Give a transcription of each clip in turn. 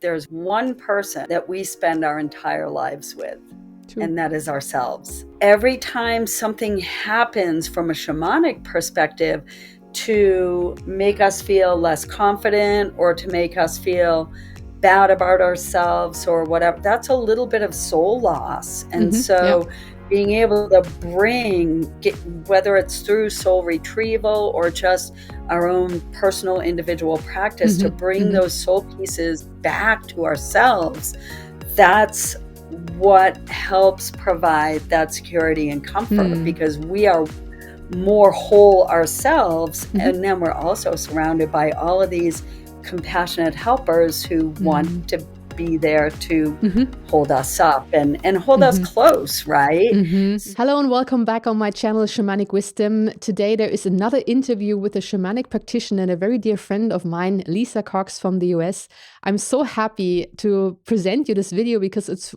There's one person that we spend our entire lives with, True. and that is ourselves. Every time something happens from a shamanic perspective to make us feel less confident or to make us feel bad about ourselves or whatever, that's a little bit of soul loss. And so being able to whether it's through soul retrieval or just our own personal individual practice, to bring those soul pieces back to ourselves, that's what helps provide that security and comfort, because we are more whole ourselves. And then we're also surrounded by all of these compassionate helpers who want to be there to hold us up and hold us close, right? Hello and welcome back on my channel, Shamanic Wisdom. Today there is another interview with a shamanic practitioner and a very dear friend of mine, Lisa Cox from the US. I'm so happy to present you this video because it's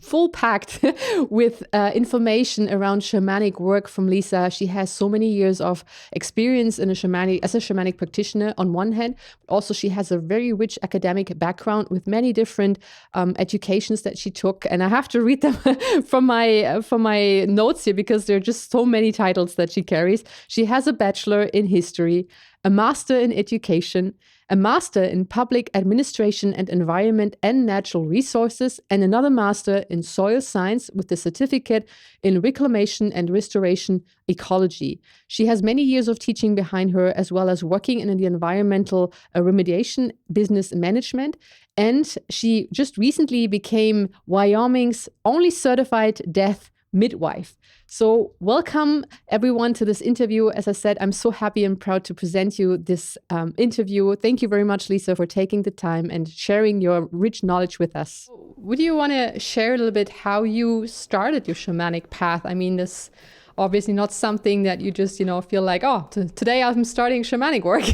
full packed with information around shamanic work from Lisa. She has so many years of experience as a shamanic practitioner on one hand. Also, she has a very rich academic background with many different educations that she took. And I have to read them from my notes here because there are just so many titles that she carries. She has a bachelor in history, a master in education, a master in public administration and environment and natural resources, and another master in soil science with the certificate in reclamation and restoration ecology. She has many years of teaching behind her, as well as working in the environmental remediation business management. And she just recently became Wyoming's only certified death midwife. So welcome everyone to this interview. As I said, I'm so happy and proud to present you this interview. Thank you very much, Lisa, for taking the time and sharing your rich knowledge with us. Would you want to share a little bit how you started your shamanic path? I mean, this obviously not something that you just, feel like, oh, today I'm starting shamanic work.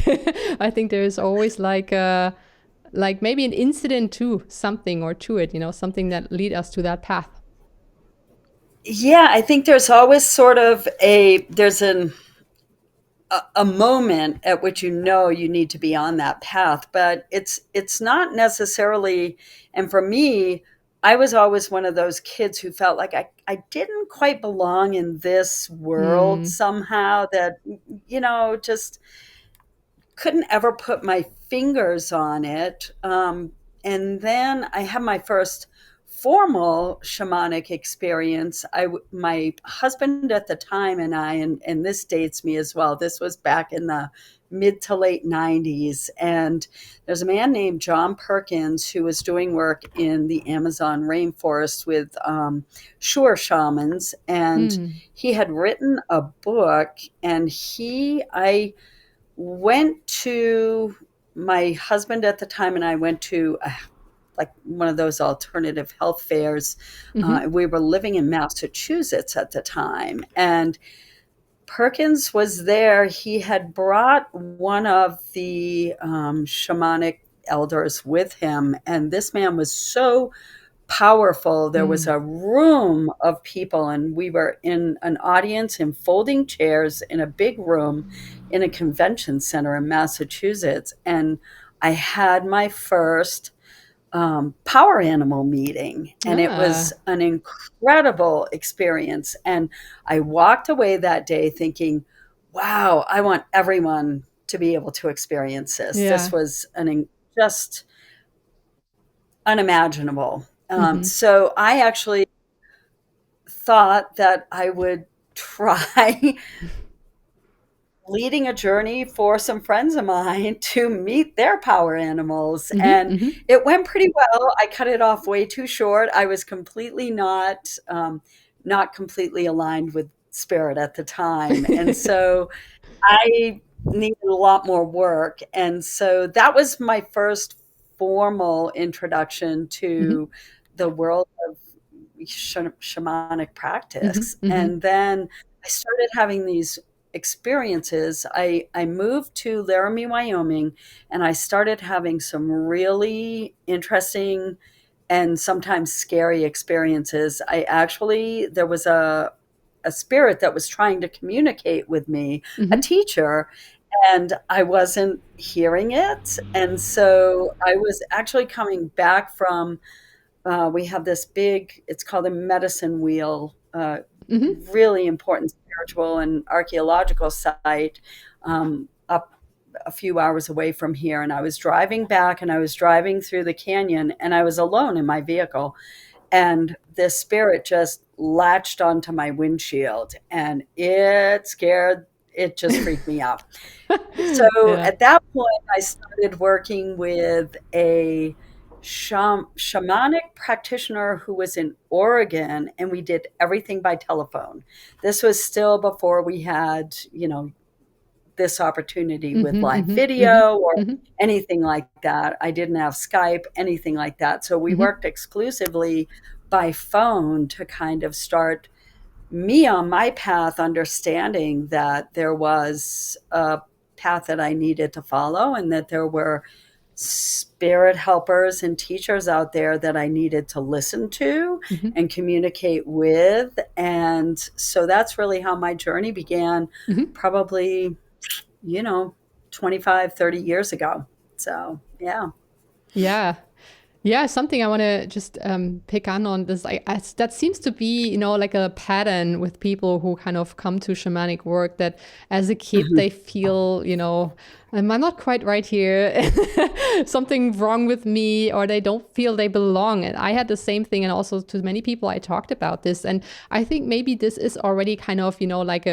I think there's always like maybe an incident to something or to it, something that lead us to that path. Yeah, I think there's always sort of a moment at which you need to be on that path, but it's not necessarily. And for me, I was always one of those kids who felt like I didn't quite belong in this world somehow, that just couldn't ever put my fingers on it. And then I had my first formal shamanic experience. My husband at the time and I, and this dates me as well, this was back in the mid to late 90s. And there's a man named John Perkins who was doing work in the Amazon rainforest with Shure shamans. And he had written a book, and I went to my husband at the time, and I went to like one of those alternative health fairs. We were living in Massachusetts at the time, and Perkins was there. He had brought one of the shamanic elders with him, and this man was so powerful. There was a room of people, and we were in an audience in folding chairs in a big room in a convention center in Massachusetts. And I had my first power animal meeting, and it was an incredible experience. And I walked away that day thinking, wow, I want everyone to be able to experience this. Yeah. This was just unimaginable. So I actually thought that I would try leading a journey for some friends of mine to meet their power animals. And it went pretty well. I cut it off way too short. I was completely not completely aligned with spirit at the time. And so I needed a lot more work. And so that was my first formal introduction to the world of shamanic practice. And then I started having these experiences. I moved to Laramie, Wyoming, and I started having some really interesting and sometimes scary experiences. There was a spirit that was trying to communicate with me, a teacher, and I wasn't hearing it. And so I was actually coming back from, we have this big, it's called a medicine wheel, Hmm. really important spiritual and archaeological site, up a few hours away from here. And I was driving back and I was driving through the canyon and I was alone in my vehicle. And this spirit just latched onto my windshield and it just freaked me out. So Yeah. at that point, I started working with a shamanic practitioner who was in Oregon, and we did everything by telephone. This was still before we had, this opportunity with Hmm. live Hmm. Hmm. video or Hmm. anything like that. I didn't have Skype, anything like that. So we Hmm. worked exclusively by phone to kind of start me on my path, understanding that there was a path that I needed to follow and that there were spirit helpers and teachers out there that I needed to listen to Hmm. and communicate with. And so that's really how my journey began, Hmm. probably, you know, 25, 30 years ago. So, yeah. Yeah. Yeah, something I want to just pick on this. That seems to be, like a pattern with people who kind of come to shamanic work that as a kid Mhm. they feel, am I not quite right here? Something wrong with me, or they don't feel they belong. And I had the same thing. And also to many people I talked about this. And I think maybe this is already kind of, like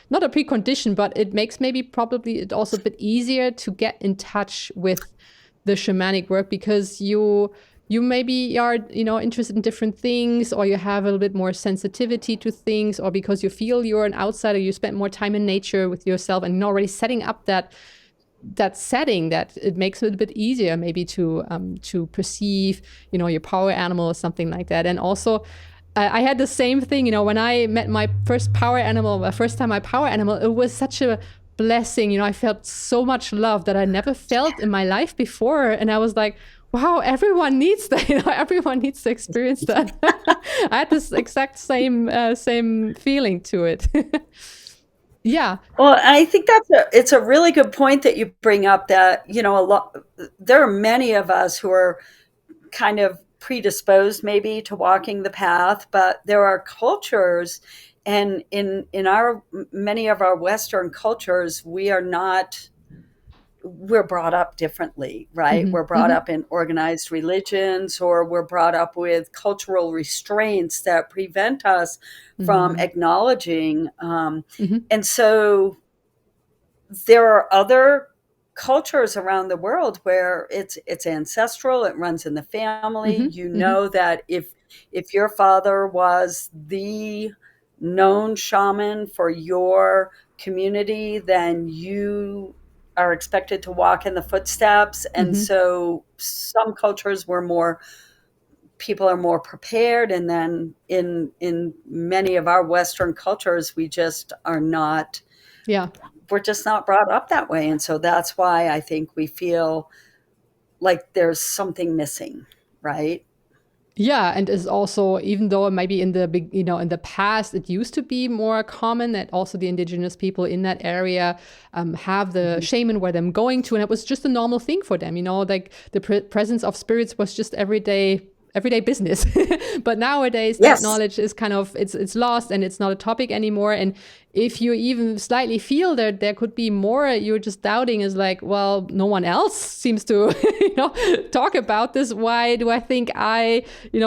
not a precondition, but it makes maybe probably it also a bit easier to get in touch with the shamanic work because you maybe are interested in different things, or you have a little bit more sensitivity to things, or because you feel you're an outsider, you spend more time in nature with yourself and already setting up that setting, that it makes it a bit easier maybe to perceive your power animal or something like that. And also I had the same thing, when I met my first power animal, the first time my power animal, it was such a blessing. I felt so much love that I never felt in my life before. And I was like, wow, everyone needs that. Everyone needs to experience that. I had this exact same feeling to it. Yeah. Well, I think it's a really good point that you bring up, that, a lot, there are many of us who are kind of predisposed maybe to walking the path, but there are cultures, and in our many of our Western cultures, we're brought up differently, right? Hmm. We're brought Hmm. up in organized religions, or we're brought up with cultural restraints that prevent us from Hmm. acknowledging. Hmm. And so there are other cultures around the world where it's ancestral, it runs in the family. Hmm. You Hmm. know that if your father was the known shaman for your community, then you are expected to walk in the footsteps. And Hmm. so some cultures were more, people are more prepared, and then in many of our Western cultures, we just are not, Yeah. we're just not brought up that way. And so that's why I think we feel like there's something missing, right? Yeah, and is also, even though maybe in the big, in the past it used to be more common that also the indigenous people in that area have the Mhm. shaman where them going to, and it was just a normal thing for them. Like the presence of spirits was just everyday business. But nowadays that Yes. knowledge is kind of it's lost and it's not a topic anymore. And if you even slightly feel that there could be more, you're just doubting, is like, well, no one else seems to talk about this. Why do I think I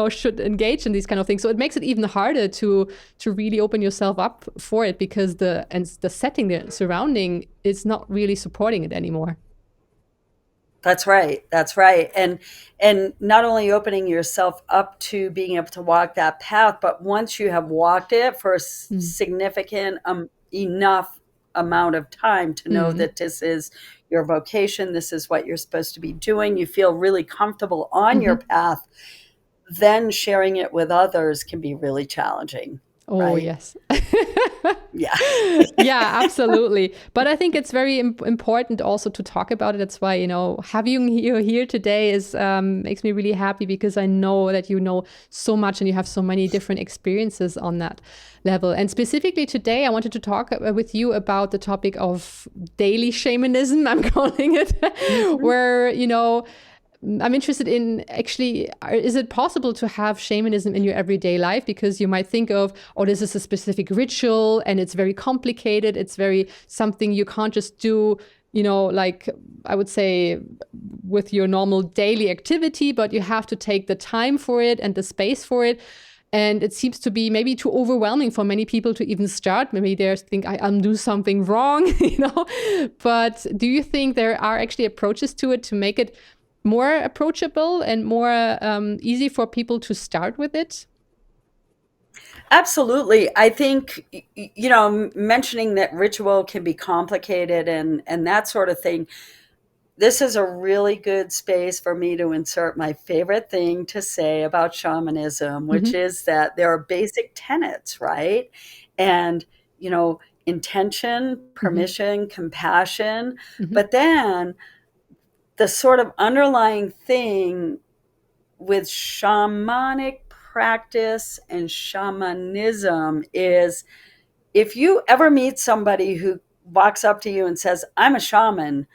should engage in these kind of things? So it makes it even harder to really open yourself up for it, because the setting, the surrounding is not really supporting it anymore. That's right. That's right. And not only opening yourself up to being able to walk that path, but once you have walked it for a Mm. significant enough amount of time to know Mm. that this is your vocation, this is what you're supposed to be doing, you feel really comfortable on your Hmm. path, then sharing it with others can be really challenging. Oh, right? yes. Yeah. Yeah, absolutely. But I think it's very important also to talk about it. That's why, having you here today is makes me really happy, because I know that you know so much and you have so many different experiences on that level. And specifically today, I wanted to talk with you about the topic of daily shamanism, I'm calling it, Mhm. where, I'm interested in, actually, is it possible to have shamanism in your everyday life? Because you might think of, oh, this is a specific ritual and it's very complicated. It's very something you can't just do, like I would say with your normal daily activity, but you have to take the time for it and the space for it. And it seems to be maybe too overwhelming for many people to even start. Maybe they think I'm do something wrong, But do you think there are actually approaches to it to make it more approachable and more easy for people to start with it? Absolutely. I think, mentioning that ritual can be complicated and that sort of thing. This is a really good space for me to insert my favorite thing to say about shamanism, which Mm-hmm. is that there are basic tenets, right? And, intention, Mm-hmm. permission, compassion. Mm-hmm. But then the sort of underlying thing with shamanic practice and shamanism is, if you ever meet somebody who walks up to you and says, I'm a shaman,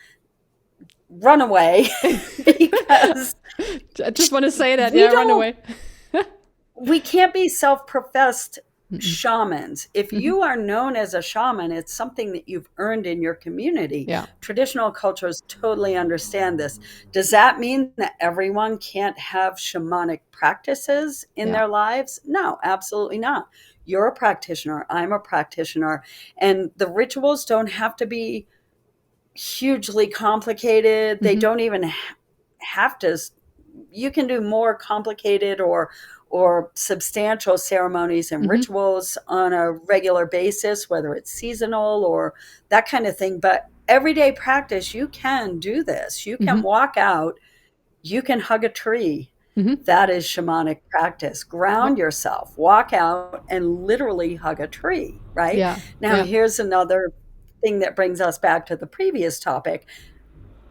run away because I just want to say that. we Yeah, run don't away. we can't be self-professed Mm-mm. shamans. If Mm-hmm. you are known as a shaman, it's something that you've earned in your community. Yeah. Traditional cultures totally understand this. Does that mean that everyone can't have shamanic practices in Yeah. their lives? No, absolutely not. You're a practitioner, I'm a practitioner, and the rituals don't have to be hugely complicated. They Mm-hmm. don't even have to. You can do more complicated or substantial ceremonies and Mm-hmm. rituals on a regular basis, whether it's seasonal or that kind of thing. But everyday practice, you can do this. You can Mm-hmm. walk out, you can hug a tree. Mm-hmm. That is shamanic practice. Yeah. Ground yourself, walk out and literally hug a tree, right? Yeah. Now, Yeah. here's another thing that brings us back to the previous topic.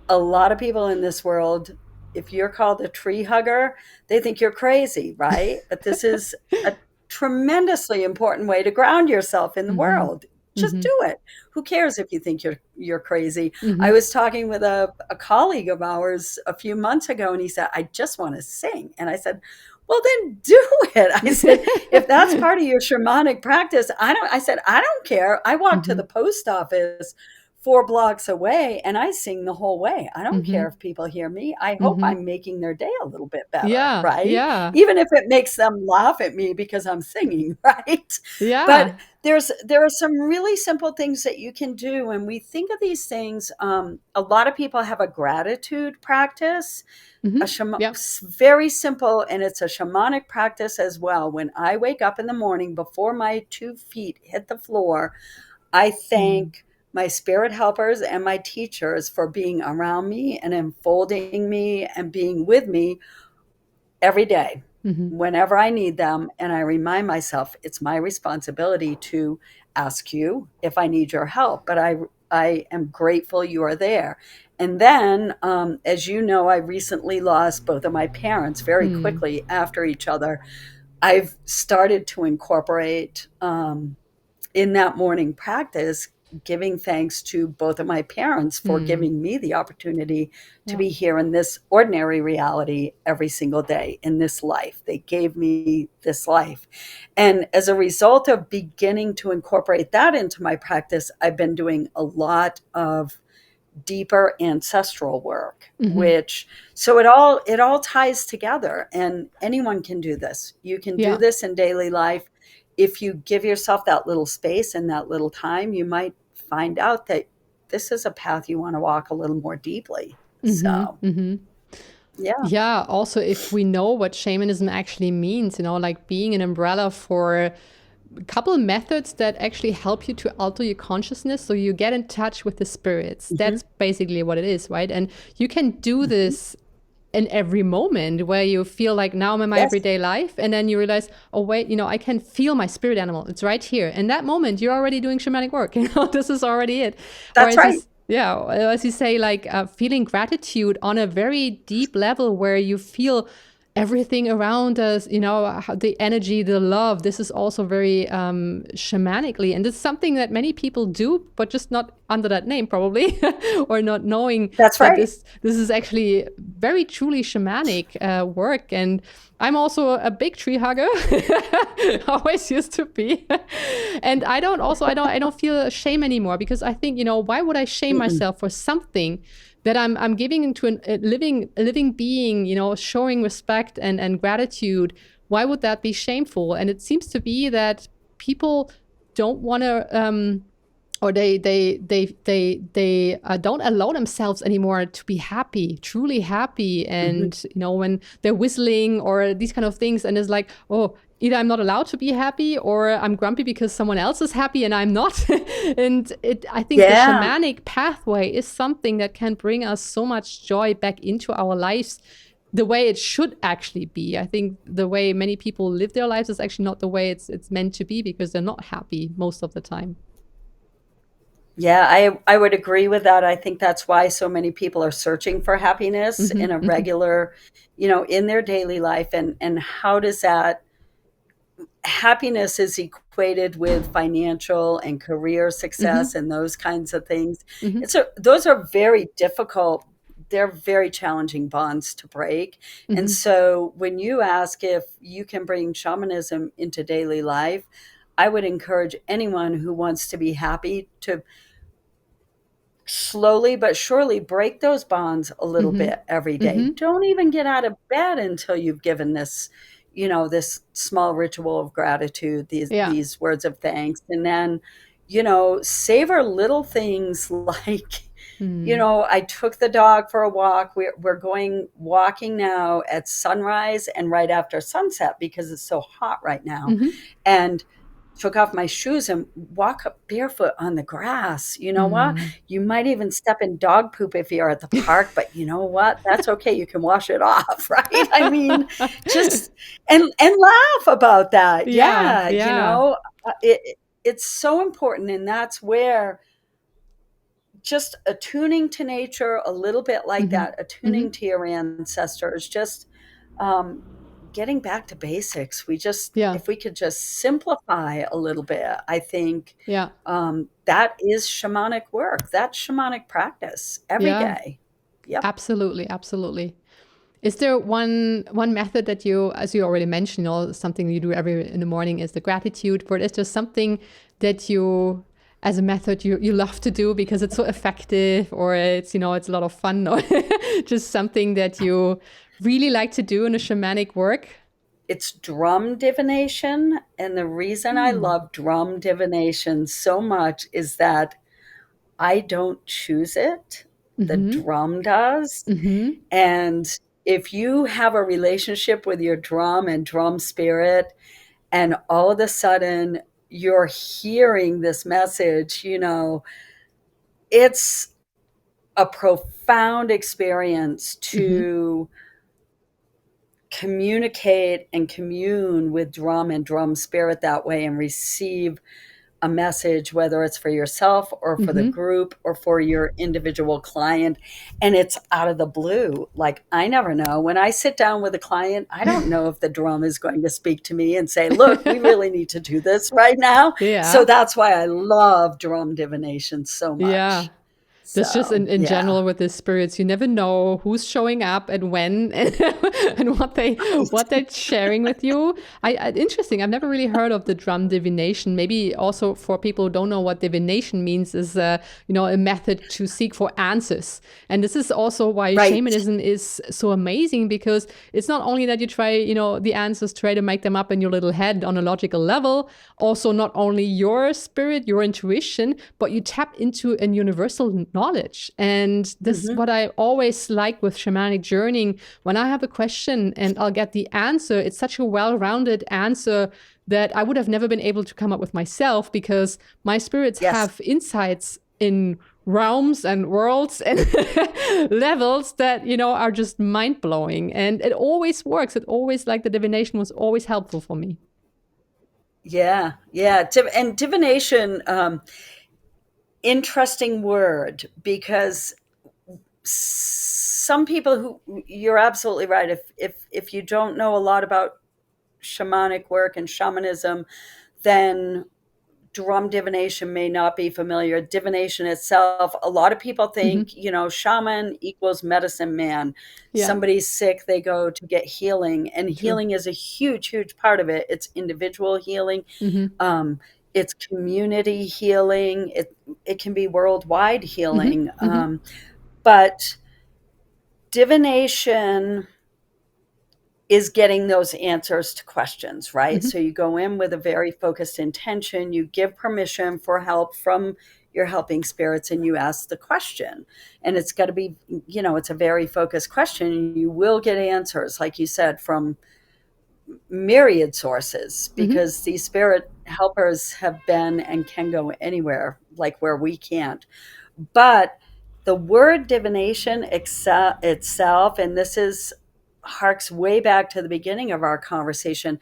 A lot of people in this world, if you're called a tree hugger, they think you're crazy, right? But this is a tremendously important way to ground yourself in the Mm-hmm. world. Just Mm-hmm. do it. Who cares if you think you're crazy? Mm-hmm. I was talking with a colleague of ours a few months ago, and he said, I just want to sing. And I said, well, then do it. I said, if that's part of your shamanic practice, I said, I don't care. I walk to Mm-hmm. the post office 4 blocks away and I sing the whole way. I don't Mm-hmm. care if people hear me. I hope Mm-hmm. I'm making their day a little bit better, Yeah. right? Yeah. Even if it makes them laugh at me because I'm singing, right? But Yeah. there are some really simple things that you can do, and we think of these things. A lot of people have a gratitude practice, Mm-hmm. a Yeah. very simple, and it's a shamanic practice as well. When I wake up in the morning, before my 2 feet hit the floor, I Mm. thank my spirit helpers and my teachers for being around me and enfolding me and being with me every day Mm-hmm. whenever I need them. And I remind myself it's my responsibility to ask you if I need your help, but I am grateful you are there. And then, as you know, I recently lost both of my parents very Mm. quickly after each other. I've started to incorporate in that morning practice, giving thanks to both of my parents for Mm. giving me the opportunity to Yeah. be here in this ordinary reality every single day in this life. They gave me this life. And as a result of beginning to incorporate that into my practice, I've been doing a lot of deeper ancestral work, Mm-hmm. which, so it all ties together, and anyone can do this. You can do Yeah. this in daily life. If you give yourself that little space and that little time, you might find out that this is a path you want to walk a little more deeply. Mm-hmm. So Mm-hmm. yeah. Yeah. Also, if we know what shamanism actually means, like being an umbrella for a couple of methods that actually help you to alter your consciousness so you get in touch with the spirits. Hmm. That's basically what it is, right? And you can do Hmm. this in every moment where you feel like, now I'm in my Yes, everyday life, and then you realize, oh wait, I can feel my spirit animal, it's right here. In that moment you're already doing shamanic work. This is already it. Or that's right. as you say, like feeling gratitude on a very deep level where you feel everything around us, the energy, the love. This is also very shamanically. And it's something that many people do, but just not under that name, probably, or not knowing That's that right. this is actually very truly shamanic work. And I'm also a big tree hugger. Always used to be. And I don't feel shame anymore, because I think, why would I shame Mm-mm. myself for something that I'm giving into a living being, showing respect and gratitude? Why would that be shameful? And it seems to be that people don't want to or they don't allow themselves anymore to be happy, truly happy. Hmm. And when they're whistling or these kind of things, and it's like, oh, either I'm not allowed to be happy, or I'm grumpy because someone else is happy and I'm not. And I think the Yeah. shamanic pathway is something that can bring us so much joy back into our lives, the way it should actually be. I think the way many people live their lives is actually not the way it's meant to be, because they're not happy most of the time. Yeah, I would agree with that. I think that's why so many people are searching for happiness Hmm. in a Hmm. regular, in their daily life. And how does that happiness is equated with financial and career success Hmm. and those kinds of things. Hmm. Those are very difficult. They're very challenging bonds to break. And Hmm. so when you ask if you can bring shamanism into daily life, I would encourage anyone who wants to be happy to slowly but surely break those bonds a little Hmm. bit every day. Hmm. Don't even get out of bed until you've given this, this small ritual of gratitude, these Yeah. these words of thanks. And then, savor little things like, Mm. I took the dog for a walk. We're going walking now at sunrise and right after sunset because it's so hot right now. Hmm. And took off my shoes and walk up barefoot on the grass. You know what? Mm. You might even step in dog poop if you're at the park, but you know what? That's okay. You can wash it off, right? I mean, just and laugh about that. Yeah, Yeah, yeah. it's so important, and that's where just attuning to nature a little bit like Hmm. that, Hmm. attuning to your ancestors, just um, getting back to basics. Yeah, If we could just simplify a little bit, I think yeah, that is shamanic work. That's shamanic practice every yeah. day. Yep. Absolutely, absolutely. Is there one method that you, as you already mentioned, something you do every in the morning is the gratitude? But is there something that you, as a method, you love to do because it's so effective, or it's a lot of fun, or just something that you really like to do in a shamanic work? It's drum divination. And the reason I Hmm. love drum divination so much is that I don't choose it, the Mm-hmm. drum does. Mm-hmm. And if you have a relationship with your drum and drum spirit, and all of a sudden you're hearing this message, it's a profound experience Mm-hmm. to communicate and commune with drum and drum spirit that way and receive a message, whether it's for yourself or for the Mm-hmm. group or for your individual client. And it's out of the blue. Like, I never know. When I sit down with a client, I don't know if the drum is going to speak to me and say, look, we really need to do this right now. So Yeah. that's why I love drum divination so Yeah. much. That's just So, in yeah. general with the spirits. You never know who's showing up and when, and what they're sharing with you. Interesting. I've never really heard of the drum divination. Maybe also for people who don't know what divination means, is a method to seek for answers. And this is also why Right. shamanism is so amazing, because it's not only that you try the answers, try to make them up in your little head on a logical level. Also, not only your spirit, your intuition, but you tap into a universal knowledge. And this Hmm. what I always like with shamanic journeying. When I have a question and I'll get the answer, it's such a well-rounded answer that I would have never been able to come up with myself, because my spirits Yes. have insights in realms and worlds and levels that, are just mind blowing. And it always works. It always, like, the divination was always helpful for me. Yeah, yeah. And divination, interesting word, because some people who, you're absolutely right. If you don't know a lot about shamanic work and shamanism, then drum divination may not be familiar. Divination itself, a lot of people Hmm. think, shaman equals medicine man. Yeah, Somebody's sick, they go to get healing, and true. healing is a huge, huge part of it. It's individual healing, Hmm. um, it's community healing. It can be worldwide Hmm. healing, Hmm. but divination is getting those answers to questions, right? Hmm. So you go in with a very focused intention, you give permission for help from your helping spirits, and you ask the question. And it's got to be, it's a very focused question, and you will get answers, like you said, from myriad sources, Hmm. because these spirit helpers have been and can go anywhere, like where we can't. But the word divination itself, and this is harks way back to the beginning of our conversation.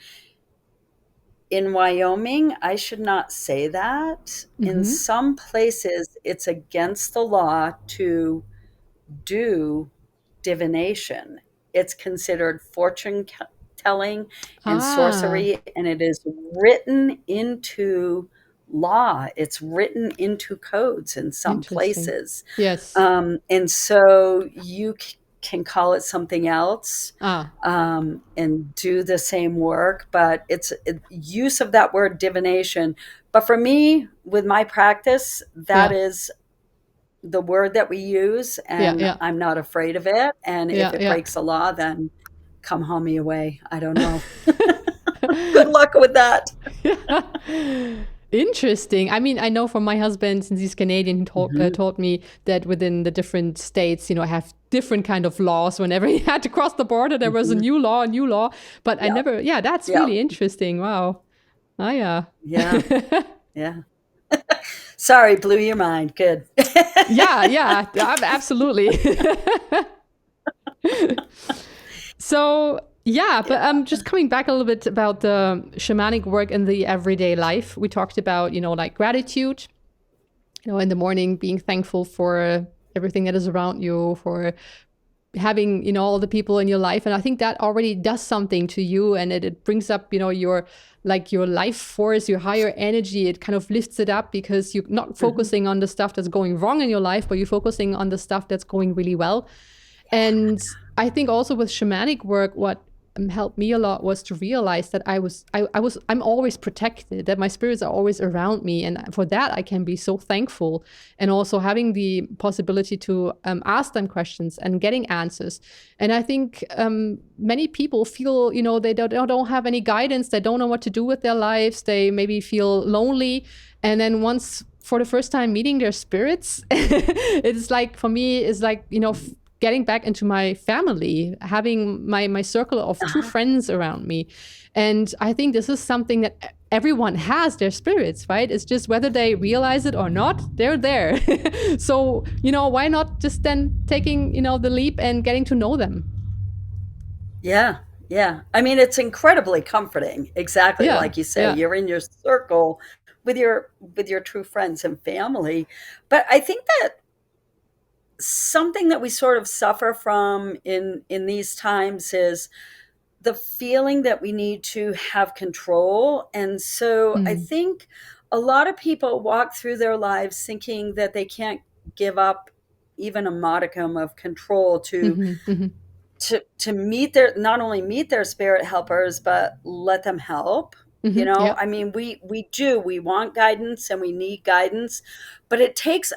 In Wyoming, I should not say that. In Hmm. some places, it's against the law to do divination. It's considered fortune telling and Ah, sorcery, and it is written into law. It's written into codes in some interesting. places. Yes. And so you can call it something else, Ah, and do the same work, but use of that word divination. But for me, with my practice, that yeah. is the word that we use, Yeah, and yeah. I'm not afraid of it. And if Yeah, it yeah. breaks the law, then come haul me away. I don't know. Good luck with that. Yeah. Interesting. I mean, I know from my husband, since he's Canadian, he Hmm. taught me that within the different states, have different kind of laws. Whenever he had to cross the border, there was a Hmm. new law, a new law. But I Yeah. never, yeah, that's Yeah. really interesting. Wow. Ah, yeah. Yeah. Yeah. Sorry, blew your mind. Good. Yeah, yeah, absolutely. So yeah, Yeah. but just coming back a little bit about the shamanic work in the everyday life. We talked about, like gratitude, in the morning, being thankful for everything that is around you, for having, all the people in your life. And I think that already does something to you, and it brings up, your, like, your life force, your higher energy. It kind of lifts it up because you're not Hmm. focusing on the stuff that's going wrong in your life, but you're focusing on the stuff that's going really well. And I think also with shamanic work, what helped me a lot was to realize that I'm always protected, that my spirits are always around me, and for that I can be so thankful. And also having the possibility to ask them questions and getting answers. And I think many people feel, they don't have any guidance, they don't know what to do with their lives, they maybe feel lonely. And then once, for the first time, meeting their spirits, it's like, for me, it's like, getting back into my family, having my circle of true Uh-huh. friends around me. And I think this is something that everyone has, their spirits, right? It's just whether they realize it or not, they're there. So, why not just then taking, the leap and getting to know them? Yeah, yeah. I mean, it's incredibly comforting. Exactly Yeah, like you say, yeah. you're in your circle with your true friends and family. But I think that something that we sort of suffer from in these times is the feeling that we need to have control. And so I Mm. think a lot of people walk through their lives thinking that they can't give up even a modicum of control to Hmm. Hmm. to meet their, not only meet their spirit helpers, but let them help. Hmm. Yeah, I mean, we want guidance and we need guidance, but it takes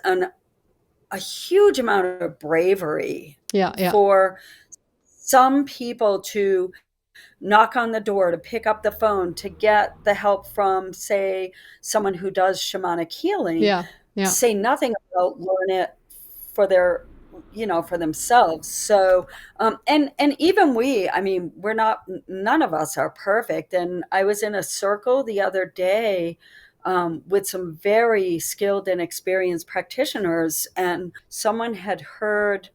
a huge amount of bravery yeah, yeah, for some people to knock on the door, to pick up the phone, to get the help from, say, someone who does shamanic healing, yeah, yeah. say nothing about learn it for their, for themselves. So, and even we, I mean, we're not, none of us are perfect. And I was in a circle the other day, with some very skilled and experienced practitioners, and someone had heard,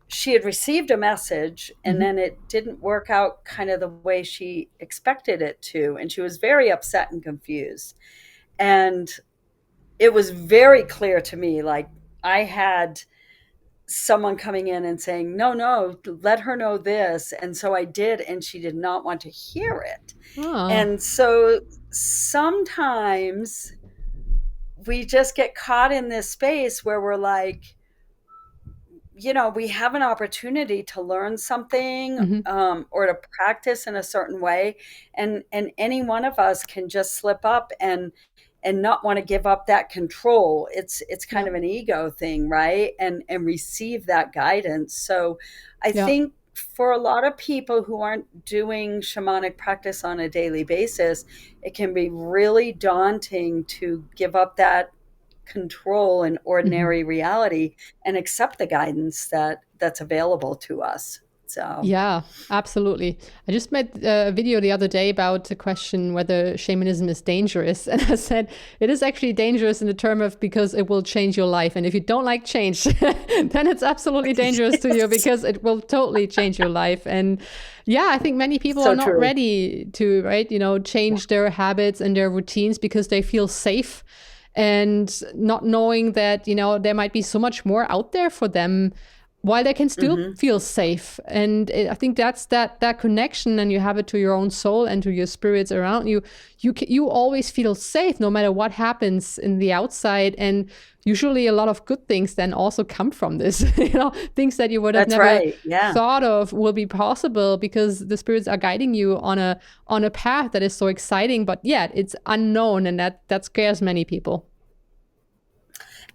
she had received a message and Hmm. then it didn't work out kind of the way she expected it to, and she was very upset and confused. And it was very clear to me, like, I had someone coming in and saying, no, no, let her know this. And so I did, and she did not want to hear it. Oh. And so sometimes we just get caught in this space where we're like, we have an opportunity to learn something, Hmm. or to practice in a certain way, and any one of us can just slip up and not want to give up that control. It's kind Yeah. of an ego thing, right? And receive that guidance. So I Yeah. think for a lot of people who aren't doing shamanic practice on a daily basis, it can be really daunting to give up that control in Hmm. ordinary reality and accept the guidance that's available to us. So Yeah, absolutely. I just made a video the other day about the question whether shamanism is dangerous. And I said it is actually dangerous in the term of because it will change your life. And if you don't like change, then it's absolutely dangerous to you yes, because it will totally change your life. And yeah, I think many people are so not true. ready to, right, change their habits and their routines because they feel safe and not knowing that, there might be so much more out there for them while they can still Hmm. feel safe. And I think that's that connection, and you have it to your own soul and to your spirits around you. You always feel safe no matter what happens in the outside, and usually a lot of good things then also come from this. Things that you would have That's never right. Yeah. thought of will be possible because the spirits are guiding you on a path that is so exciting, but yet it's unknown, and that scares many people.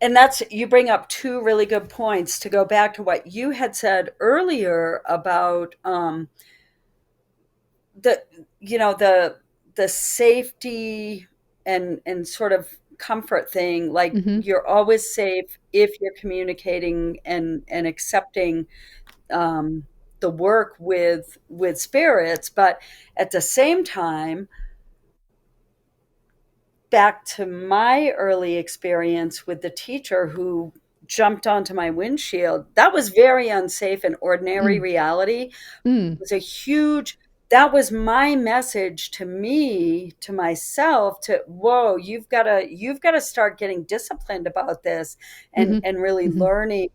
And that's, you bring up two really good points to go back to what you had said earlier about, the the safety and sort of comfort thing, like Hmm. you're always safe if you're communicating and accepting, um, the work with spirits. But at the same time, back to my early experience with the teacher who jumped onto my windshield, that was very unsafe in ordinary Mm. reality. Mm. Was a huge, that was my message to me, to myself, to, whoa, you've got to start getting disciplined about this, Hmm. and really Hmm. learning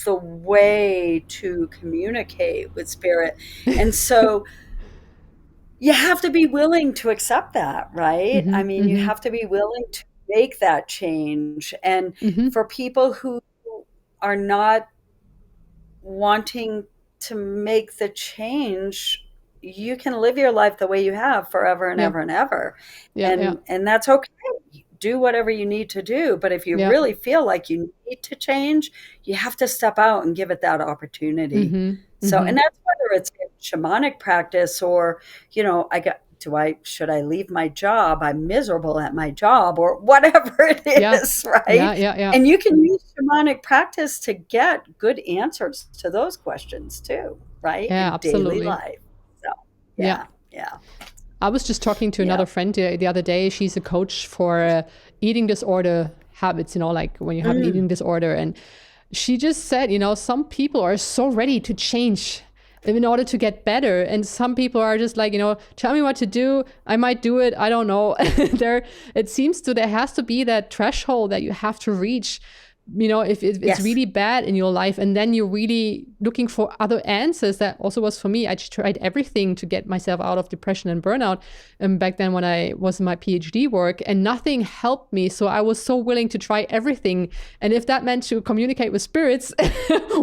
the way to communicate with spirit. And so you have to be willing to accept that, right? Hmm. I mean, you Hmm. have to be willing to make that change. And Hmm. for people who are not wanting to make the change, you can live your life the way you have forever and Yeah. ever and ever. Yeah. Yeah. And that's okay. Do whatever you need to do. But if you Yeah. really feel like you need to change, you have to step out and give it that opportunity. Mhm. So, and Mhm. that's whether it's in shamanic practice or, should I leave my job? I'm miserable at my job, or whatever it Yeah. is, right? Yeah, yeah, yeah. And you can use shamanic practice to get good answers to those questions too, right? Yeah, In daily absolutely. life. So, Yeah. yeah, yeah, I was just talking to yeah. another friend the other day. She's a coach for eating disorder habits, like when you have an Mm, eating disorder. And she just said, some people are so ready to change in order to get better. And some people are just like, tell me what to do. I might do it. I don't know. It seems there has to be that threshold that you have to reach, if it's yes. really bad in your life, and then you're really looking for other answers. That also was for me. I tried everything to get myself out of depression and burnout, back then when I was in my PhD work, and nothing helped me. So I was so willing to try everything, and if that meant to communicate with spirits,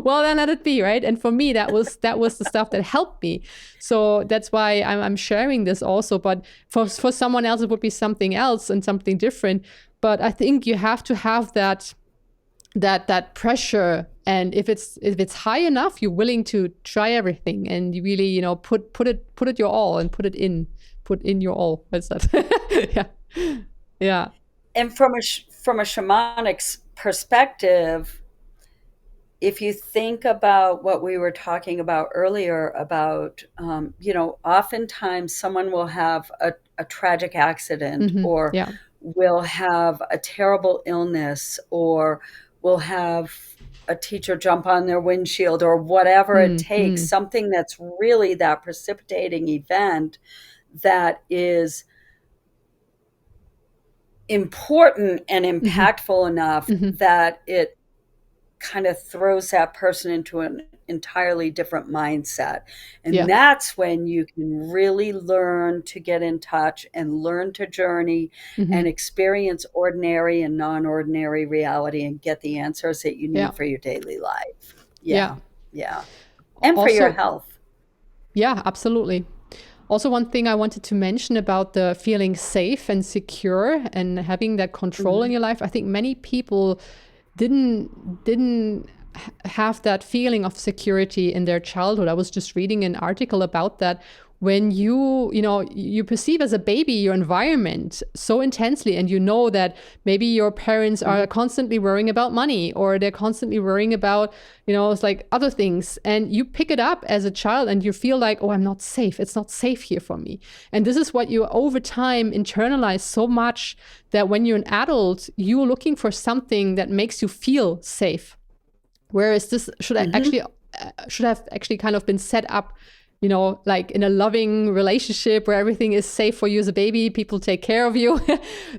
well, then let it be, right? And for me, that was the stuff that helped me. So that's why I'm sharing this also. But for someone else, it would be something else and something different. But I think you have to have that pressure, and if it's high enough, you're willing to try everything, and you really put it your all, and put in your all. What's that? Yeah. Yeah. And from a shamanic perspective, if you think about what we were talking about earlier about, oftentimes someone will have a tragic accident, Hmm. or Yeah. will have a terrible illness, or will have a teacher jump on their windshield, or whatever it takes, Mm-hmm. something that's really that precipitating event that is important and Hmm. impactful enough Hmm. that it kind of throws that person into an entirely different mindset. And Yeah. that's when you can really learn to get in touch and learn to journey Hmm. and experience ordinary and non ordinary reality and get the answers that you Yeah. need for your daily life. Yeah. Yeah. Yeah. And for your Also, health. yeah, absolutely. Also, one thing I wanted to mention about the feeling safe and secure and having that control in Hmm. your life. I think many people didn't have that feeling of security in their childhood. I was just reading an article about that. When you perceive as a baby your environment so intensely, and you know that maybe your parents Hmm. are constantly worrying about money, or they're constantly worrying about, it's like other things, and you pick it up as a child and you feel like, oh, I'm not safe, it's not safe here for me. And this is what you over time internalize so much, that when you're an adult, you're looking for something that makes you feel safe. Whereas this Hmm. should have actually kind of been set up, like in a loving relationship where everything is safe for you as a baby, people take care of you.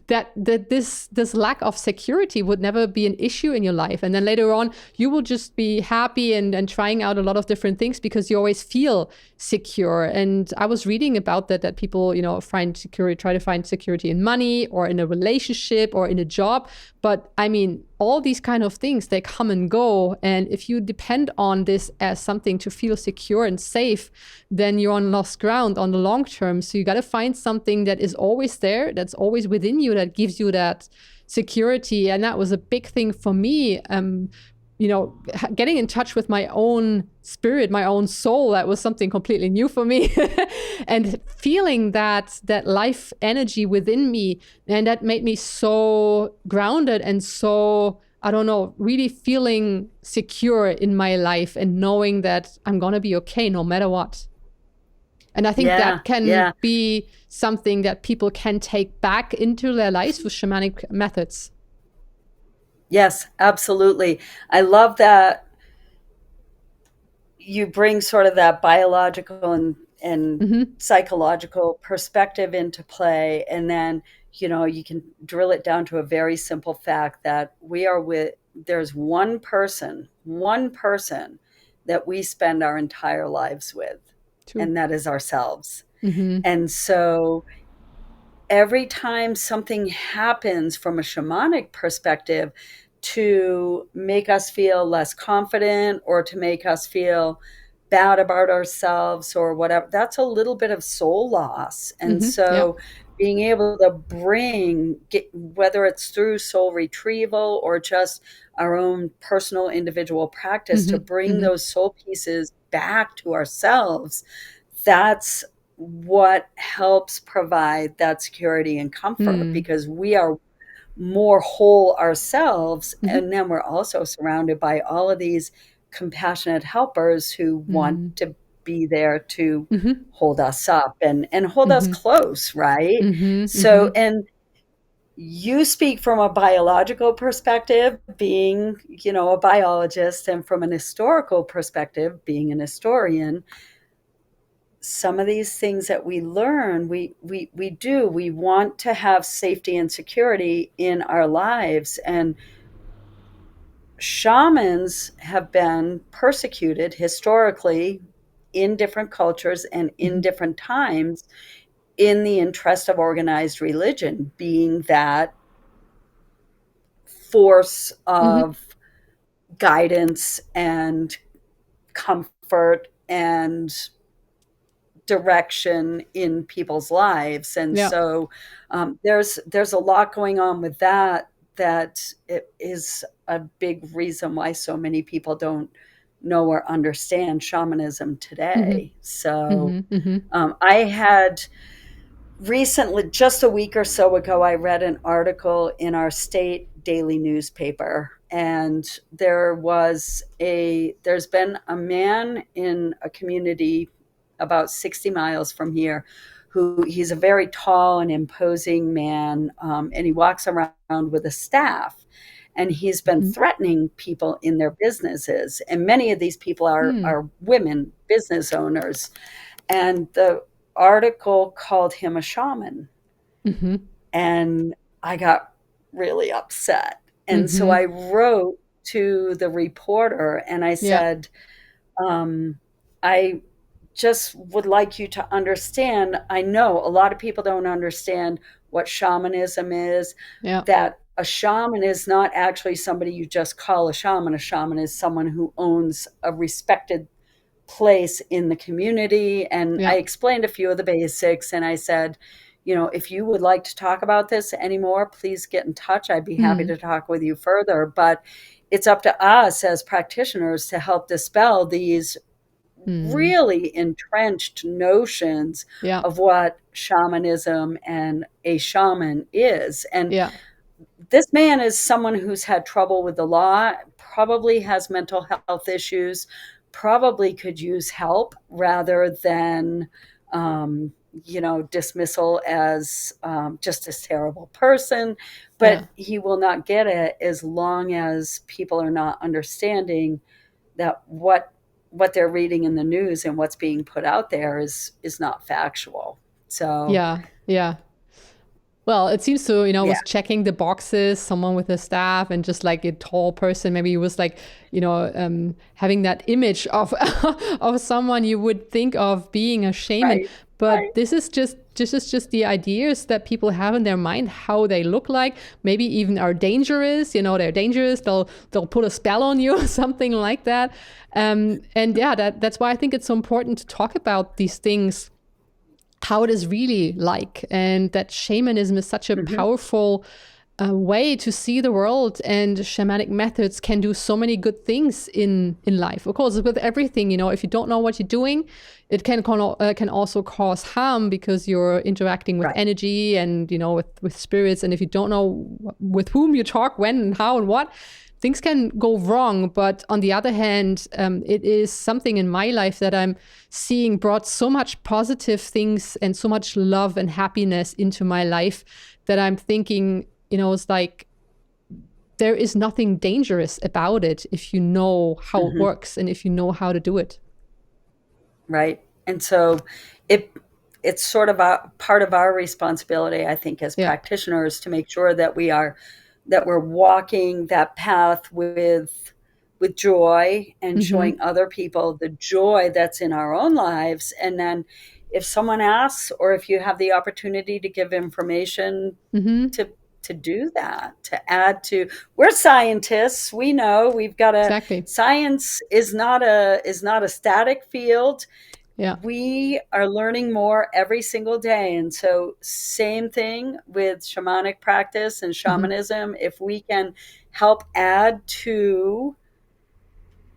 that this lack of security would never be an issue in your life, and then later on you will just be happy and trying out a lot of different things because you always feel secure. And I was reading about that people find security, try to find security in money or in a relationship or in a job. But I mean, all these kind of things, they come and go. And if you depend on this as something to feel secure and safe, then you're on lost ground on the long term. So you got to find something that is always there, that's always within you, that gives you that security. And that was a big thing for me. Getting in touch with my own spirit, my own soul, that was something completely new for me. And feeling that life energy within me, and that made me so grounded and so, I don't know, really feeling secure in my life and knowing that I'm gonna be okay no matter what. And I think Yeah. that can Yeah. be something that people can take back into their lives with shamanic methods. Yes, absolutely. I love that you bring sort of that biological and Mm-hmm. psychological perspective into play, and then you can drill it down to a very simple fact that we are with there's one person that we spend our entire lives with, True. and that is ourselves. Mm-hmm. And so every time something happens from a shamanic perspective to make us feel less confident or to make us feel bad about ourselves or whatever, that's a little bit of soul loss. And Mm-hmm. Yeah. so being able to whether it's through soul retrieval or just our own personal individual practice, to Mm-hmm. bring Mm-hmm. those soul pieces back to ourselves, that's what helps provide that security and comfort, Mm-hmm. because we are more whole ourselves. Mm-hmm. And then we're also surrounded by all of these compassionate helpers who want to be there to Mm-hmm. hold us up and hold us Mm-hmm. close, right? Mm-hmm. So, Mm-hmm. and you speak from a biological perspective, being, a biologist, and from an historical perspective, being an historian. Some of these things that we learn, we want to have safety and security in our lives. And shamans have been persecuted historically in different cultures and in Mm-hmm. different times in the interest of organized religion, being that force Mm-hmm. of guidance and comfort and direction in people's lives. And Yeah. so there's a lot going on with that, that it is a big reason why so many people don't know or understand shamanism Mm-hmm. today. So Mm-hmm. Mm-hmm. I had recently, just a week or so ago, I read an article in our state daily newspaper, and there's been a man in a community about 60 miles from here who he's a very tall and imposing man, and he walks around with a staff, and he's been Mhm. threatening people in their businesses, and many of these people Mm. are women business owners, and the article called him a shaman, Mhm. and I got really upset. And so Mhm. I wrote to the reporter and I Yeah. said, um, I just would like you to understand. I know a lot of people don't understand what shamanism is, Yeah. that a shaman is not actually somebody you just call a shaman. A shaman is someone who owns a respected place in the community. And I Yeah. explained a few of the basics. And I said, if you would like to talk about this anymore, please get in touch. I'd be happy Mm. to talk with you further. But it's up to us as practitioners to help dispel these Mm. really entrenched notions Yeah. of what shamanism and a shaman is. And Yeah. this man is someone who's had trouble with the law, probably has mental health issues, probably could use help rather than, dismissal as just a terrible person. Yeah. But he will not get it as long as people are not understanding that what they're reading in the news and what's being put out there is not factual. So, Yeah. Yeah. Well, it seems to, yeah, was checking the boxes, someone with a staff and just like a tall person. Maybe he was like, having that image of of someone you would think of being a shaman. right, But right. this is just the ideas that people have in their mind, how they look like, maybe even are dangerous. They're dangerous. They'll put a spell on you or something like that. And yeah, that's why I think it's so important to talk about these things, how it is really like, and that shamanism is such a Hmm. powerful way to see the world, and shamanic methods can do so many good things in life. Of course, with everything, if you don't know what you're doing, it can also cause harm because you're interacting with Right. energy and with spirits, and if you don't know with whom you talk, when and how and what, things can go wrong. But on the other hand, it is something in my life that I'm seeing brought so much positive things and so much love and happiness into my life that I'm thinking, it's like there is nothing dangerous about it if you know how it Hmm. works and if you know how to do it. Right. And so it it's sort of a part of our responsibility, I think, as Yeah. practitioners to make sure that we're walking that path with joy and Mm-hmm. showing other people the joy that's in our own lives. And then if someone asks, or if you have the opportunity to give information, Mm-hmm. to do that, to add to, we're scientists, we know we've got a Exactly. science is not a static field. Yeah. We are learning more every single day. And so same thing with shamanic practice and Mm-hmm. shamanism. If we can help add to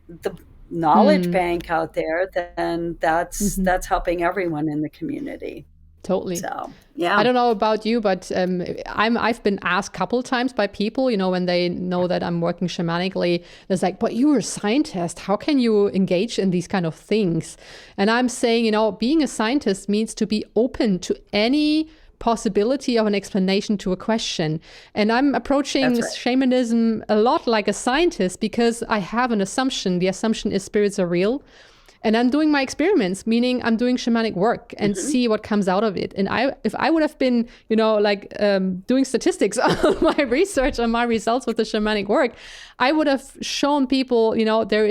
the knowledge Mm. bank out there, then that's Mm-hmm. that's helping everyone in the community. Totally. So I yeah. don't know about you, but I've been asked a couple of times by people, when they know that I'm working shamanically, it's like, but you're a scientist. How can you engage in these kind of things? And I'm saying, being a scientist means to be open to any possibility of an explanation to a question. And I'm approaching That's right. shamanism a lot like a scientist because I have an assumption. The assumption is spirits are real, and I'm doing my experiments, meaning I'm doing shamanic work and Hmm. see what comes out of it. And if I would have been, doing statistics on my research on my results with the shamanic work, I would have shown people, there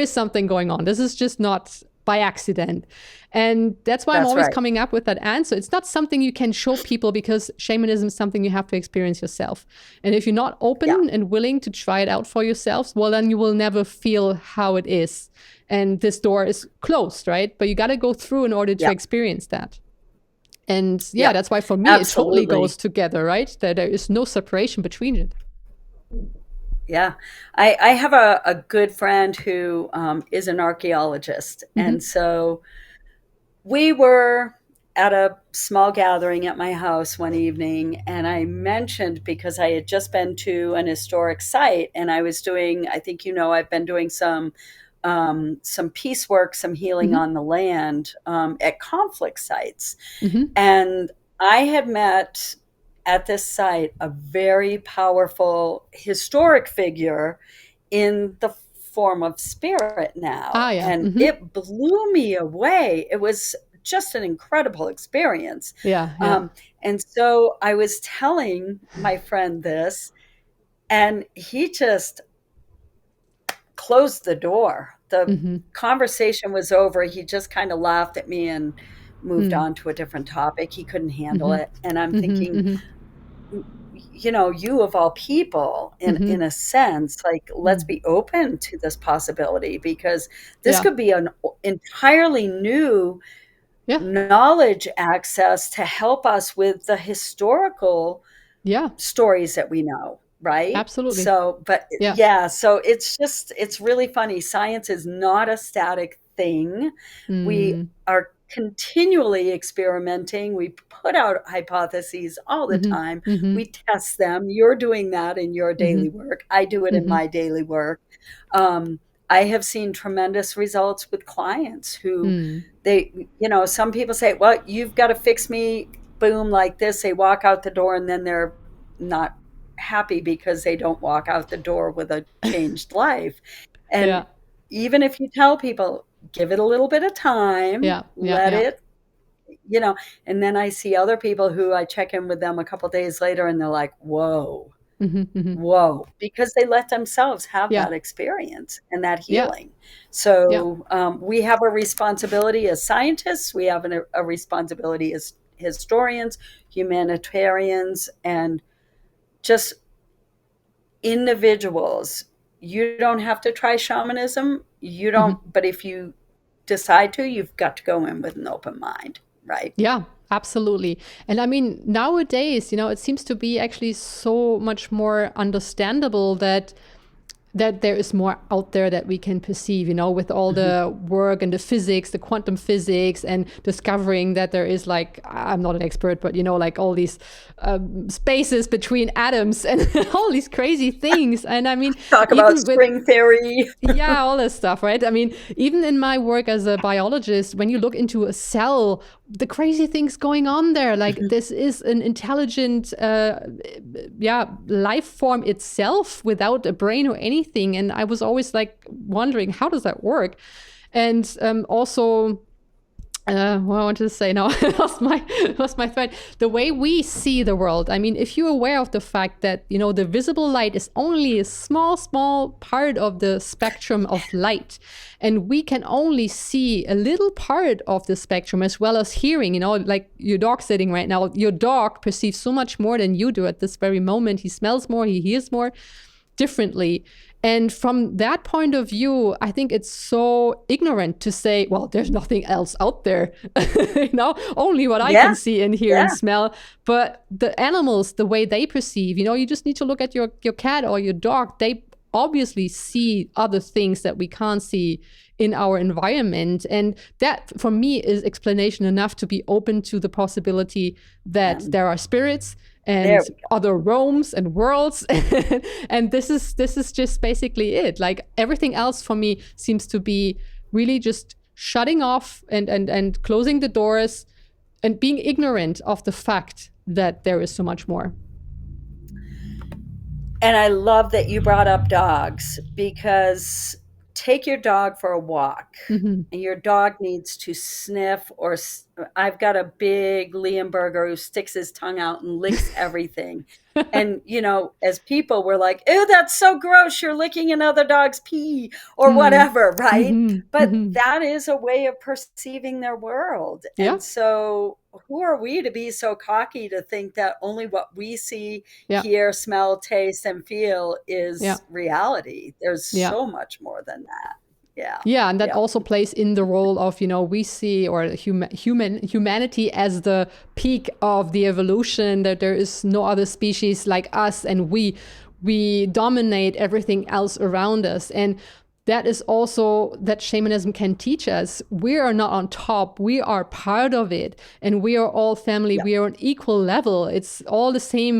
is something going on. This is just not by accident. And that's why I'm That's always right. coming up with that answer. It's not something you can show people because shamanism is something you have to experience yourself. And if you're not Yeah. open and willing to try it out for yourselves, well, then you will never feel how it is. And this door is closed, right? But you got to go through in order to Yeah. experience that. And yeah, Yeah. that's why for me, it totally Absolutely. goes together, right? That there is no separation between it. Yeah. I have a good friend who is an archaeologist. And Mm-hmm. so we were at a small gathering at my house one evening, and I mentioned, because I had just been to an historic site, and I was doing, I think, I've been doing some peace work, some healing Hmm. on the land, at conflict sites. Hmm. And I had met at this site a very powerful historic figure in the form of spirit now. Ah, yeah. And Hmm. it blew me away. It was just an incredible experience. Yeah, yeah. Um, and so I was telling my friend this, and he just closed the door. The Hmm. conversation was over. He just kind of laughed at me and moved Hmm. on to a different topic. He couldn't handle Hmm. it. And I'm Hmm. thinking, Hmm. you of all people, in Hmm. a sense, like, let's Hmm. be open to this possibility, because this Yeah. could be an entirely new Yeah. knowledge access to help us with the historical Yeah. stories that we know, right? Absolutely. So, but Yeah. yeah, so it's really funny. Science is not a static thing. We Mm. are continually experimenting. We put out hypotheses all the Hmm. time. Hmm. We test them. You're doing that in your Hmm. daily work. I do it in Hmm. my daily work. Um, I have seen tremendous results with clients who Mm. some people say, well, you've got to fix me, boom, like this. They walk out the door and then they're not happy because they don't walk out the door with a changed life. And Yeah. even if you tell people, give it a little bit of time, Yeah. Yeah. let Yeah. it, you know, and then I see other people who I check in with them a couple days later and they're like, whoa, Hmm. Hmm. whoa, because they let themselves have Yeah. that experience and that Yeah. healing. Yeah. So we have a responsibility as scientists, we have a responsibility as historians, humanitarians, and just individuals. You don't have to try shamanism. You don't, Hmm. but if you decide to, you've got to go in with an open mind, right? Yeah, absolutely. And I mean, nowadays, it seems to be actually so much more understandable that there is more out there that we can perceive, with all Mhm. the work and the physics, the quantum physics, and discovering that there is, like, I'm not an expert, but, like all these spaces between atoms and all these crazy things. And I mean, Talk about even with string theory. yeah, all this stuff, right? I mean, even in my work as a biologist, when you look into a cell, the crazy things going on there, like Mhm. this is an intelligent, yeah, life form itself without a brain or anything. And I was always like wondering, how does that work? And also, what I wanted to say now, I lost my thread. The way we see the world. I mean, if you're aware of the fact that the visible light is only a small part of the spectrum of light, and we can only see a little part of the spectrum, as well as hearing. Like your dog sitting right now, your dog perceives so much more than you do at this very moment. He smells more, he hears more differently. And from that point of view, I think it's so ignorant to say, well, there's nothing else out there, only what I Yeah, can see and hear and yeah. smell. But the animals, the way they perceive, you just need to look at your cat or your dog. They obviously see other things that we can't see in our environment. And that, for me, is explanation enough to be open to the possibility that And there are spirits there and we go. other realms and worlds. And this is just basically it. Like everything else for me seems to be really just shutting off and closing the doors and being ignorant of the fact that there is so much more. And I love that you brought up dogs, because take your dog for a walk Hmm. and your dog needs to sniff, or I've got a big Leonberger who sticks his tongue out and licks everything. And, as people, we're like, ew, that's so gross. You're licking another dog's pee or Mm. whatever, right? Hmm. But Hmm. that is a way of perceiving their world. Yeah, And so, who are we to be so cocky to think that only what we see, yeah, hear, smell, taste, and feel yeah, is reality? There's yeah. so much more than that. Yeah. Yeah, and that Yeah. also plays in the role of, we see, or humanity as the peak of the evolution, that there is no other species like us, and we dominate everything else around us. And that is also that shamanism can teach us. We are not on top, we are part of it, and we are all family, Yeah. we are on equal level. It's all the same.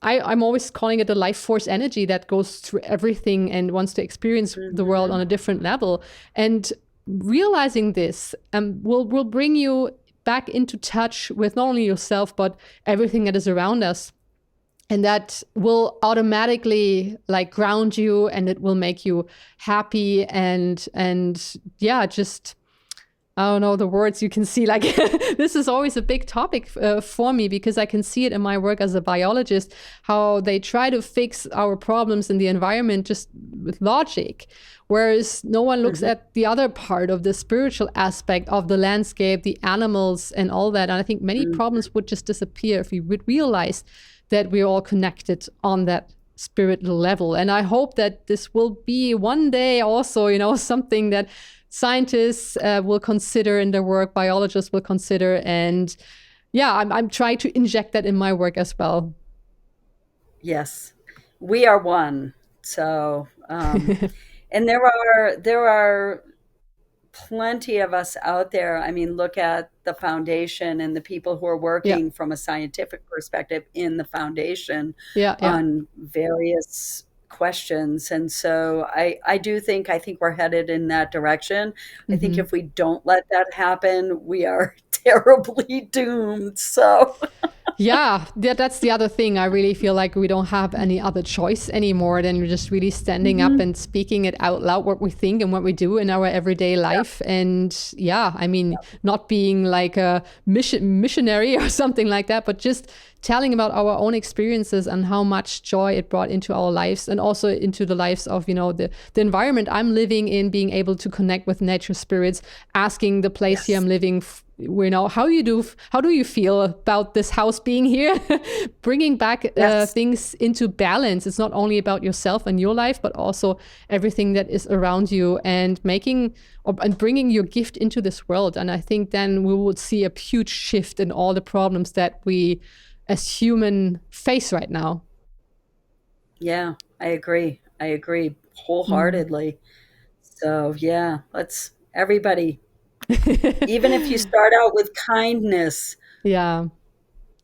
I'm always calling it the life force energy that goes through everything and wants to experience the world Hmm. on a different level. And realizing this will bring you back into touch with not only yourself, but everything that is around us. And that will automatically like ground you, and it will make you happy and yeah, just I don't know the words. You can see like this is always a big topic for me, because I can see it in my work as a biologist, how they try to fix our problems in the environment just with logic, whereas no one looks Hmm. at the other part of the spiritual aspect of the landscape, the animals and all that. And I think many Hmm. problems would just disappear if we would realize that we're all connected on that spiritual level. And I hope that this will be one day also, something that scientists will consider in their work, biologists will consider. And yeah, I'm trying to inject that in my work as well. Yes, we are one. So, and there are plenty of us out there. I mean, look at the foundation and the people who are Yeah, working from a scientific perspective in the foundation yeah, yeah. on various questions. And so I think we're headed in that direction. I think Hmm. if we don't let that happen, we are terribly doomed. So, Yeah, that's the other thing. I really feel like we don't have any other choice anymore than just really standing up mhm, and speaking it out loud, what we think and what we do in our everyday yeah, life. And yeah, I mean, not being like a missionary or something like that, but just telling about our own experiences and how much joy it brought into our lives, and also into the lives of, the environment I'm living in, being able to connect with nature spirits, asking the place here yes, I'm living, how do you feel about this house being here? Bringing back yes, things into balance. It's not only about yourself and your life, but also everything that is around you, and and bringing your gift into this world. And I think then we would see a huge shift in all the problems that we as human face right now. yeah, I agree. I agree Mm. wholeheartedly. So, yeah, let's everybody, even if you start out with kindness, Yeah,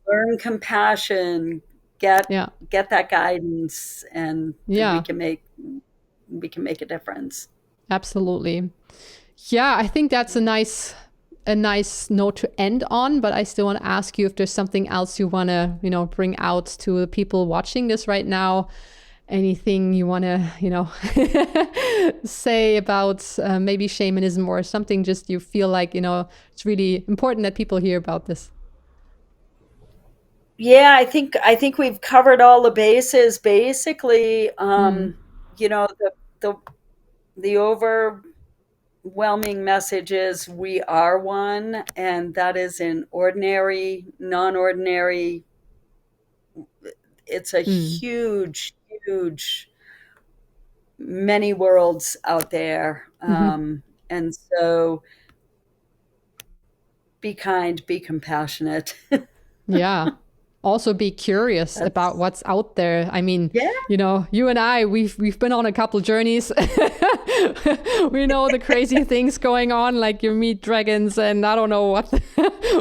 learn compassion, get yeah, get that guidance, and we yeah, can make we can make a difference. absolutely. Yeah, I think that's a nice note to end on, but I still want to ask you if there's something else you want to, bring out to the people watching this right now. Anything you want to, say about maybe shamanism, or something just you feel like, it's really important that people hear about this. Yeah, I think we've covered all the bases. Basically, Mm. you know, the the overwhelming message is we are one, and that is in ordinary, non-ordinary. It's a Mm. huge, huge, many worlds out there. Hmm. And so be kind, be compassionate. Yeah. Also be curious about That's, what's out there. I mean, yeah, you and I, we've been on a couple journeys. We know the crazy things going on, like you meet dragons and I don't know what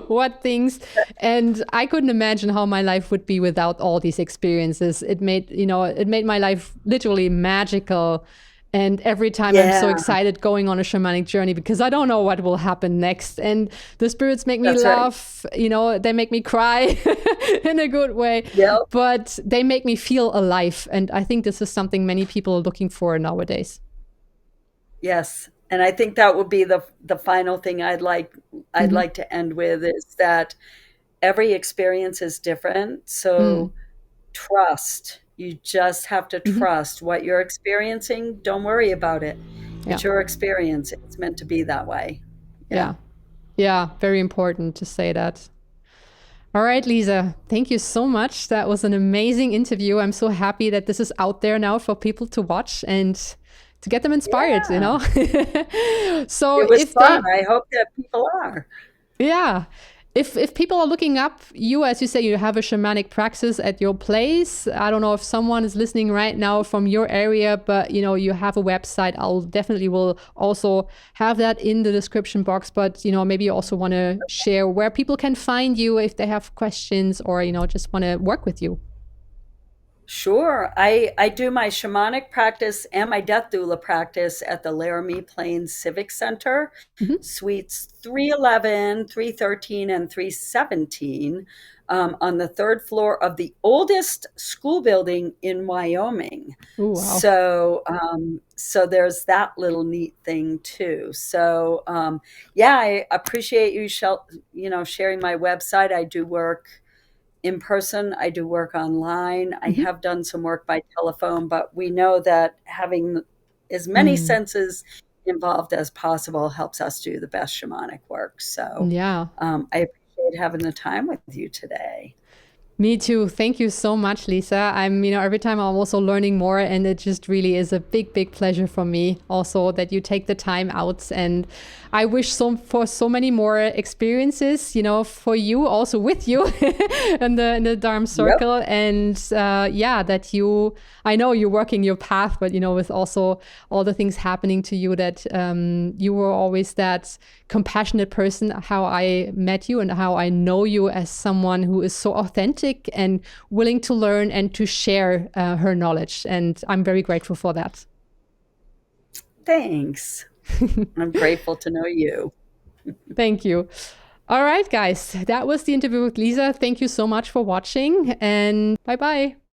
what things. And I couldn't imagine how my life would be without all these experiences. It made my life literally magical. And every time I'm so yeah, excited going on a shamanic journey, because I don't know what will happen next. And the spirits make me that's right. laugh, they make me cry in a good way, Yep. but they make me feel alive. And I think this is something many people are looking for nowadays. Yes. And I think that would be the final thing I'd Hmm. like to end with is that every experience is different. Mm. So trust. You just have to Hmm. trust what you're experiencing. Don't worry about it. Yeah. It's your experience. It's meant to be that way. Yeah. Yeah. Yeah. Very important to say that. All right, Lisa, thank you so much. That was an amazing interview. I'm so happy that this is out there now for people to watch and to get them inspired, you Yeah. know? So It was if fun. they, I hope that people are. yeah, if people are looking up you, as you say, you have a shamanic praxis at your place. I don't know if someone is listening right now from your area, but you have a website. I'll definitely will also have that in the description box. But maybe you also want to share where people can find you if they have questions or just want to work with you. Sure. I do my shamanic practice and my death doula practice at the Laramie Plains Civic Center, Hmm. suites 311, 313, and 317, on the third floor of the oldest school building in Wyoming. Oh, wow. So there's that little neat thing too. So yeah, I appreciate you, sharing my website. I do work in person. I do work online. I Hmm. have done some work by telephone, but we know that having as many Mm. senses involved as possible helps us do the best shamanic work. So Yeah. I appreciate having the time with you today. Me too. Thank you so much, Lisa. Every time I'm also learning more, and it just really is a big, big pleasure for me also that you take the time out. And I wish for so many more experiences, for you, also with you in the Dharm Yep. circle. And yeah, that I know you're working your path, but, with also all the things happening to you, that you were always that compassionate person, how I met you and how I know you as someone who is so authentic and willing to learn and to share her knowledge. And I'm very grateful for that. Thanks. I'm grateful to know you. Thank you. All right, guys, that was the interview with Lisa. Thank you so much for watching, and bye bye.